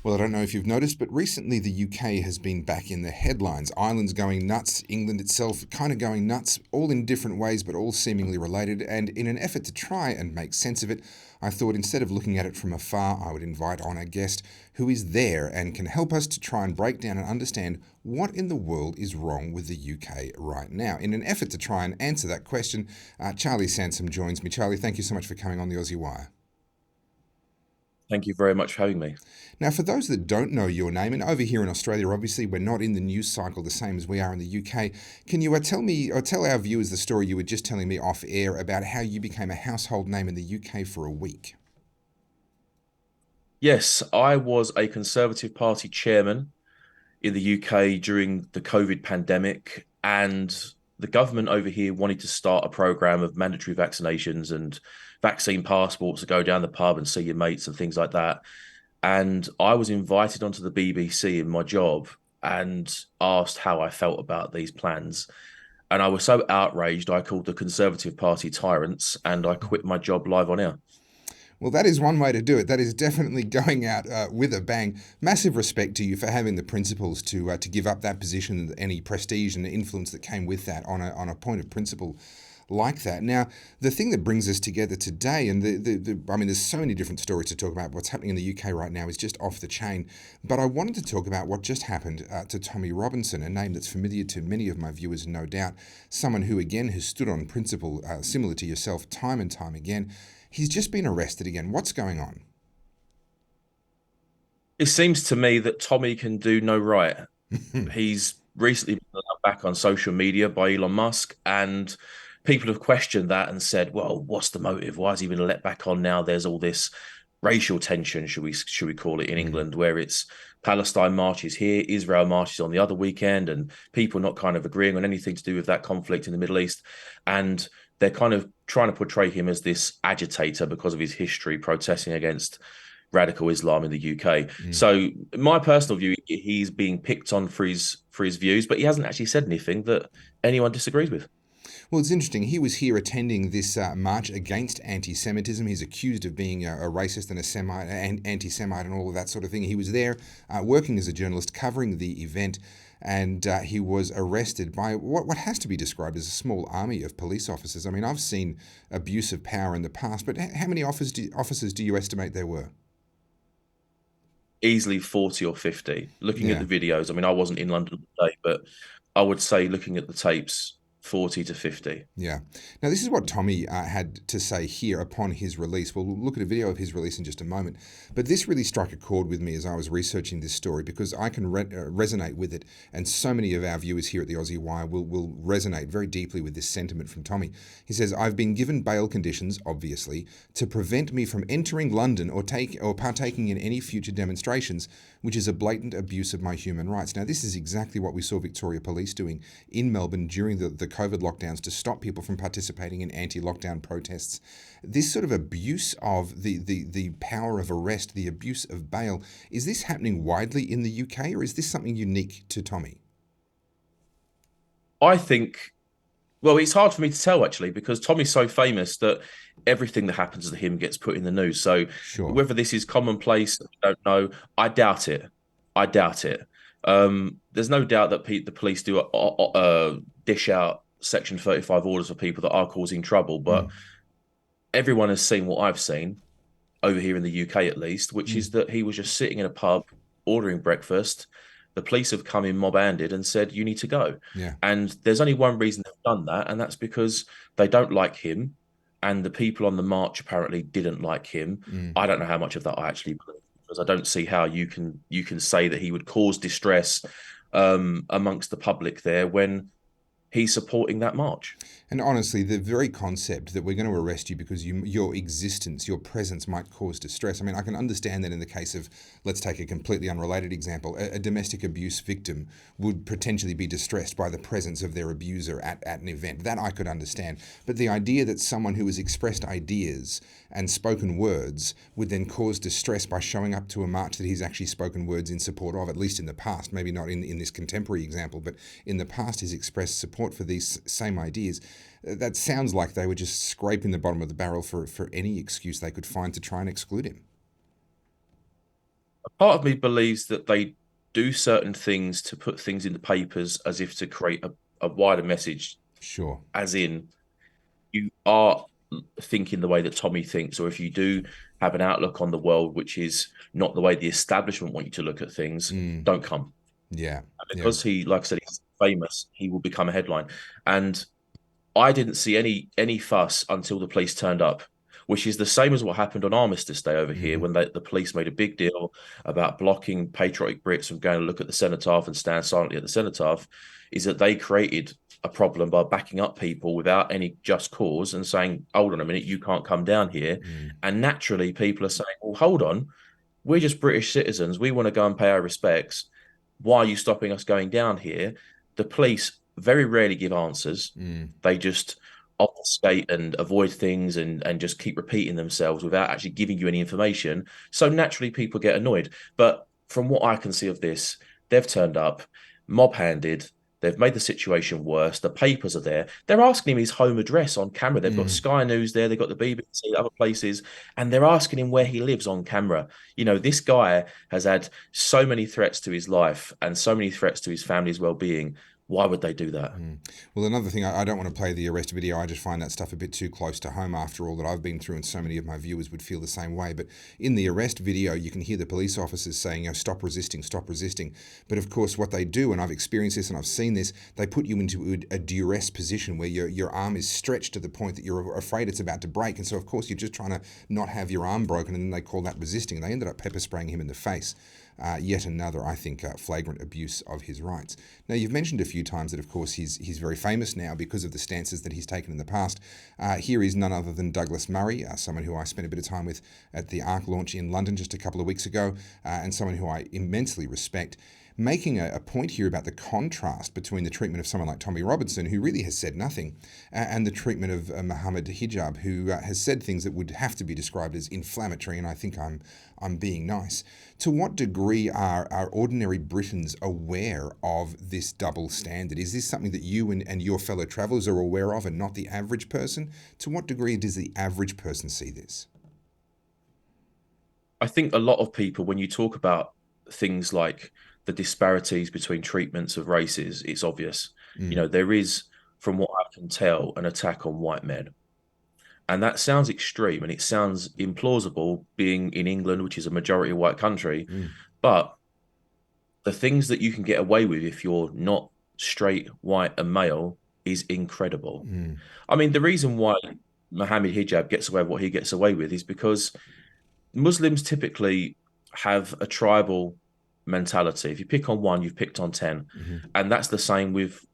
Well, I don't know if you've noticed, but recently the UK has been back in the headlines. Ireland's going nuts, England itself kind of going nuts, all in different ways, but all seemingly related. And in an effort to try and make sense of it, I thought instead of looking at it from afar, I would invite on a guest who is there and can help us to try and break down and understand what in the world is wrong with the UK right now. In an effort to try and answer that question, Charlie Sansom joins me. Charlie, thank you so much for coming on the Aussie Wire. Thank you very much for having me. Now, for those that don't know your name, and over here in Australia, obviously, we're not in the news cycle the same as we are in the UK. Can you tell me or tell our viewers the story you were just telling me off air about how you became a household name in the UK for a week? Yes, I was a Conservative Party chairman in the UK during the COVID pandemic, and the government over here wanted to start a program of mandatory vaccinations and vaccine passports to go down the pub and see your mates and things like that. And I was invited onto the BBC in my job and asked how I felt about these plans. And I was so outraged, I called the Conservative Party tyrants and I quit my job live on air. Well, that is one way to do it. That is definitely going out with a bang. Massive respect to you for having the principles to give up that position, any prestige and influence that came with that on a point of principle like that. Now, the thing that brings us together today, and I mean, there's so many different stories to talk about. What's happening in the UK right now is just off the chain. But I wanted to talk about what just happened to Tommy Robinson, a name that's familiar to many of my viewers, no doubt. Someone who, again, has stood on principle, similar to yourself, time and time again. He's just been arrested again. What's going on? It seems to me that Tommy can do no right. He's recently been allowed back on social media by Elon Musk, and people have questioned that and said, "Well, what's the motive? Why has he been let back on now? There's all this racial tension, should we call it, in Mm. England, where it's Palestine marches here, Israel marches on the other weekend, and people not kind of agreeing on anything to do with that conflict in the Middle East, and they're kind of trying to portray him as this agitator because of his history protesting against radical Islam in the UK. Mm. So my personal view, he's being picked on for his views, but he hasn't actually said anything that anyone disagrees with. Well, it's interesting. He was here attending this march against anti-Semitism. He's accused of being a racist and a Semite, an anti-Semite, and all of that sort of thing. He was there working as a journalist, covering the event, and he was arrested by what has to be described as a small army of police officers. I mean, I've seen abuse of power in the past, but how many officers do you estimate there were? Easily 40 or 50. Looking at Yeah. the videos, I mean, I wasn't in London today, but I would say looking at the tapes, 40 to 50. Yeah. Now, this is what Tommy had to say here upon his release. We'll look at a video of his release in just a moment. But this really struck a chord with me as I was researching this story because I can resonate with it. And so many of our viewers here at the Aussie Wire will resonate very deeply with this sentiment from Tommy. He says, I've been given bail conditions, obviously, to prevent me from entering London or partaking in any future demonstrations, which is a blatant abuse of my human rights. Now, this is exactly what we saw Victoria Police doing in Melbourne during the COVID lockdowns to stop people from participating in anti-lockdown protests. This sort of abuse of the power of arrest, the abuse of bail, is this happening widely in the UK or is this something unique to Tommy? I think, well, it's hard for me to tell actually, because Tommy's so famous that everything that happens to him gets put in the news. So Sure. whether this is commonplace, I don't know. I doubt it. I doubt it. There's no doubt that the police do dish out Section 35 orders for people that are causing trouble, but Mm, everyone has seen what I've seen over here in the UK at least, which mm, is that he was just sitting in a pub ordering breakfast. The police have come in mob-handed and said, you need to go. yeah. And there's only one reason they've done that, and that's because they don't like him. And the people on the march apparently didn't like him. Mm. I don't know how much of that I actually believe because I don't see how you can say that he would cause distress amongst the public there when he's supporting that march. And honestly, the very concept that we're going to arrest you because your existence, your presence might cause distress. I mean, I can understand that in the case of, let's take a completely unrelated example, a domestic abuse victim would potentially be distressed by the presence of their abuser at an event. That I could understand. But the idea that someone who has expressed ideas and spoken words would then cause distress by showing up to a march that he's actually spoken words in support of, at least in the past, maybe not in this contemporary example, but in the past he's expressed support for these same ideas. That sounds like they were just scraping the bottom of the barrel for any excuse they could find to try and exclude him. Part of me believes that they do certain things to put things in the papers as if to create a wider message, Sure. as in you are thinking the way that Tommy thinks, or if you do have an outlook on the world which is not the way the establishment want you to look at things, Mm. don't come. Yeah. And Yeah. because he, like I said, he's famous, he will become a headline. And I didn't see any fuss until the police turned up, which is the same as what happened on Armistice Day over here Hmm. when the police made a big deal about blocking patriotic Brits from going to look at the cenotaph and stand silently at the cenotaph. Is that they created a problem by backing up people without any just cause and saying, "Hold on a minute, you can't come down here." Mm. And naturally, people are saying, "Well, hold on, we're just British citizens. We want to go and pay our respects. Why are you stopping us going down here?" The police very rarely give answers. Mm. They just obfuscate and avoid things and just keep repeating themselves without actually giving you any information. So naturally, people get annoyed. But from what I can see of this, they've turned up, mob handed. They've made the situation worse. The papers are there. They're asking him his home address on camera. They've got Mm. Sky News there. They've got the BBC, other places, and they're asking him where he lives on camera. You know, this guy has had so many threats to his life and so many threats to his family's well-being. Why would they do that? Mm. Well, another thing, I don't want to play the arrest video. I just find that stuff a bit too close to home after all that I've been through, and so many of my viewers would feel the same way. But in the arrest video, you can hear the police officers saying, stop resisting, stop resisting. But of course, what they do, and I've experienced this and I've seen this, they put you into a duress position where your arm is stretched to the point that you're afraid it's about to break. And so, of course, you're just trying to not have your arm broken, and then they call that resisting. And they ended up pepper spraying him in the face. Yet another, I think, flagrant abuse of his rights. Now, you've mentioned a few times that, of course, he's very famous now because of the stances that he's taken in the past. Here is none other than Douglas Murray, someone who I spent a bit of time with at the ARC launch in London just a couple of weeks ago, and someone who I immensely respect, making a point here about the contrast between the treatment of someone like Tommy Robinson, who really has said nothing, and the treatment of Mohammed Hijab, who has said things that would have to be described as inflammatory, and I think I'm being nice. To what degree are ordinary Britons aware of this double standard? Is this something that you and your fellow travellers are aware of and not the average person? To what degree does the average person see this? I think a lot of people, when you talk about things like the disparities between treatments of races, it's obvious. You Mm. know, there is, from what I can tell, an attack on white men. And that sounds extreme and it sounds implausible being in England, which is a majority white country. Mm. But the things that you can get away with if you're not straight, white, and male is incredible. Mm. I mean, the reason why Mohammed Hijab gets away with what he gets away with is because Muslims typically have a tribal mentality. If you pick on one, you've picked on 10. Mm-hmm. And that's the same with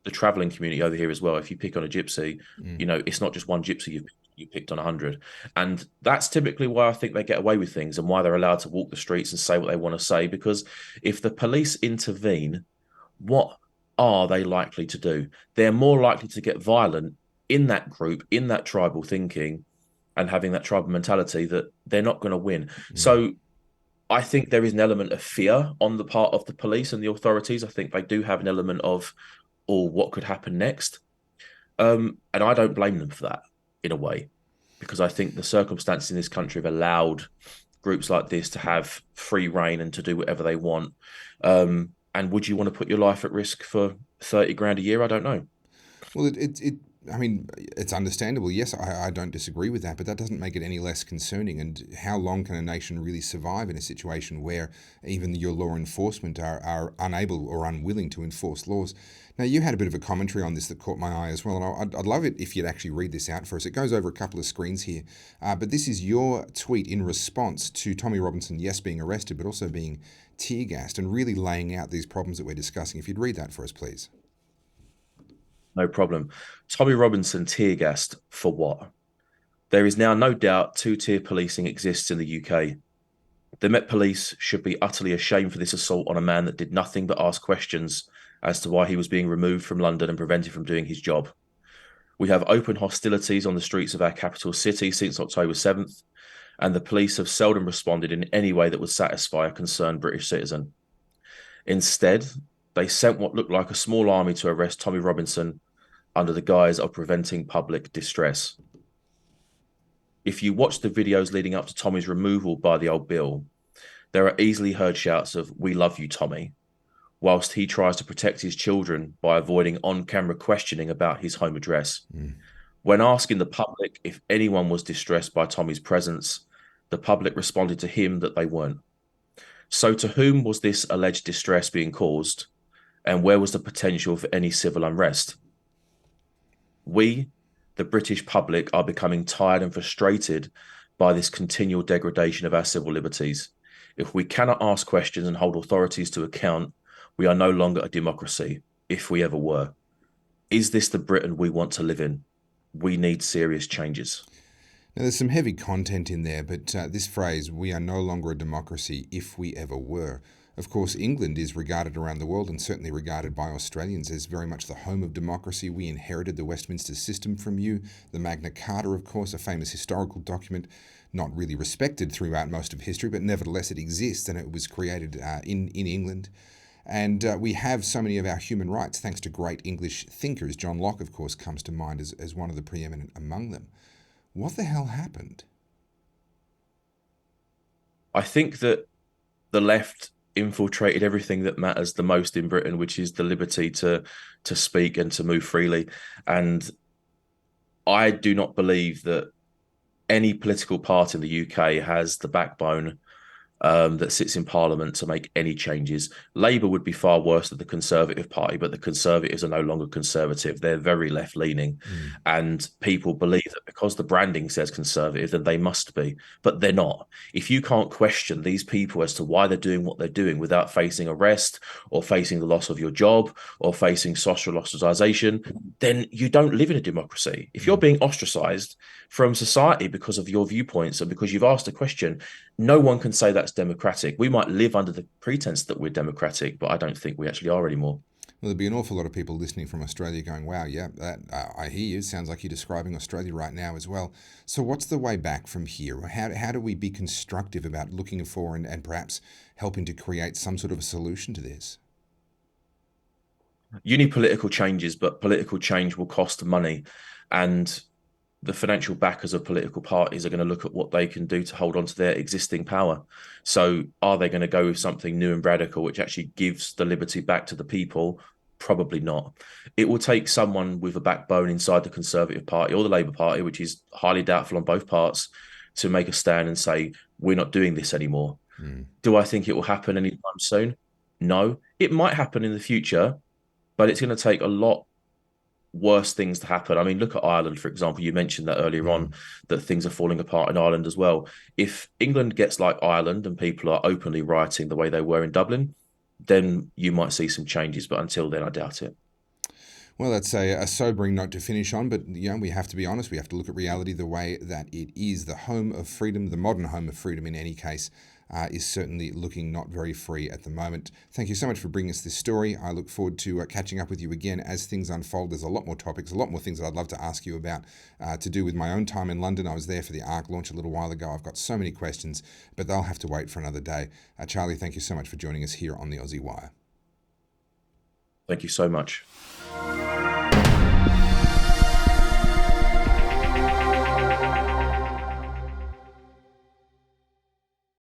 the traveling community over here as well. If you pick on a gypsy, Mm. you know, it's not just one gypsy you picked on 100. And that's typically why I think they get away with things and why they're allowed to walk the streets and say what they want to say. Because if the police intervene, what are they likely to do? They're more likely to get violent in that group, in that tribal thinking, and having that tribal mentality that they're not going to win. Mm. So I think there is an element of fear on the part of the police and the authorities. I think they do have an element of, or what could happen next. And I don't blame them for that in a way, because I think the circumstances in this country have allowed groups like this to have free reign and to do whatever they want. And would you want to put your life at risk for 30 grand a year? I don't know. Well, I mean, it's understandable. Yes, I don't disagree with that, but that doesn't make it any less concerning. And how long can a nation really survive in a situation where even your law enforcement are unable or unwilling to enforce laws? Now, you had a bit of a commentary on this that caught my eye as well, and I'd love it if you'd actually read this out for us. It goes over a couple of screens here, but this is your tweet in response to Tommy Robinson, yes, being arrested, but also being tear gassed, and really laying out these problems that we're discussing. If you'd read that for us, please. No problem. Tommy Robinson tear gassed for what? There is now no doubt two-tier policing exists in the UK. The Met Police should be utterly ashamed for this assault on a man that did nothing but ask questions as to why he was being removed from London and prevented from doing his job. We have open hostilities on the streets of our capital city since October 7th, and the police have seldom responded in any way that would satisfy a concerned British citizen. Instead, they sent what looked like a small army to arrest Tommy Robinson under the guise of preventing public distress. If you watch the videos leading up to Tommy's removal by the old Bill, there are easily heard shouts of, "We love you, Tommy," whilst he tries to protect his children by avoiding on camera questioning about his home address. Mm. When asking the public if anyone was distressed by Tommy's presence, the public responded to him that they weren't. So, to whom was this alleged distress being caused, and where was the potential for any civil unrest? We, the British public, are becoming tired and frustrated by this continual degradation of our civil liberties. If we cannot ask questions and hold authorities to account, we are no longer a democracy, if we ever were. Is this the Britain we want to live in? We need serious changes. Now, there's some heavy content in there, but this phrase, "we are no longer a democracy if we ever were." Of course, England is regarded around the world and certainly regarded by Australians as very much the home of democracy. We inherited the Westminster system from you. The Magna Carta, of course, a famous historical document, not really respected throughout most of history, but nevertheless it exists, and it was created in England. And we have so many of our human rights thanks to great English thinkers. John Locke, of course, comes to mind as one of the preeminent among them. What the hell happened? I think that the left infiltrated everything that matters the most in Britain, which is the liberty to speak and to move freely. And I do not believe that any political party in the UK has the backbone that sits in Parliament to make any changes. Labour would be far worse than the Conservative Party, but the Conservatives are no longer conservative. They're very left-leaning. And people believe that because the branding says Conservative, then they must be, but they're not. If you can't question these people as to why they're doing what they're doing without facing arrest or facing the loss of your job or facing social ostracization, then you don't live in a democracy. If you're being ostracized from society because of your viewpoints and because you've asked a question, no one can say that's democratic. We might live under the pretense that we're democratic, but I don't think we actually are anymore. Well, there'd be an awful lot of people listening from Australia going, wow, yeah, I hear you. Sounds like you're describing Australia right now as well. So what's the way back from here? How do we be constructive about looking for and perhaps helping to create some sort of a solution to this? You need political changes, but political change will cost money. And the financial backers of political parties are going to look at what they can do to hold on to their existing power. So are they going to go with something new and radical, which actually gives the liberty back to the people? Probably not. It will take someone with a backbone inside the Conservative Party or the Labour Party, which is highly doubtful on both parts, to make a stand and say, we're not doing this anymore. Do I think it will happen anytime soon? No. It might happen in the future, but it's going to take a lot worse things to happen. I mean, look at Ireland, for example. You mentioned that earlier on, that things are falling apart in Ireland as well. If England gets like Ireland and people are openly rioting the way they were in Dublin, then you might see some changes. But until then, I doubt it. Well, that's a sobering note to finish on, but we have to be honest. We have to look at reality the way that it is. The home of freedom, the modern home of freedom in any case, is certainly looking not very free at the moment. Thank you so much for bringing us this story. I look forward to catching up with you again as things unfold. There's a lot more topics, a lot more things that I'd love to ask you about to do with my own time in London. I was there for the ARC launch a little while ago. I've got so many questions, but they'll have to wait for another day. Charlie, thank you so much for joining us here on the Aussie Wire. Thank you so much.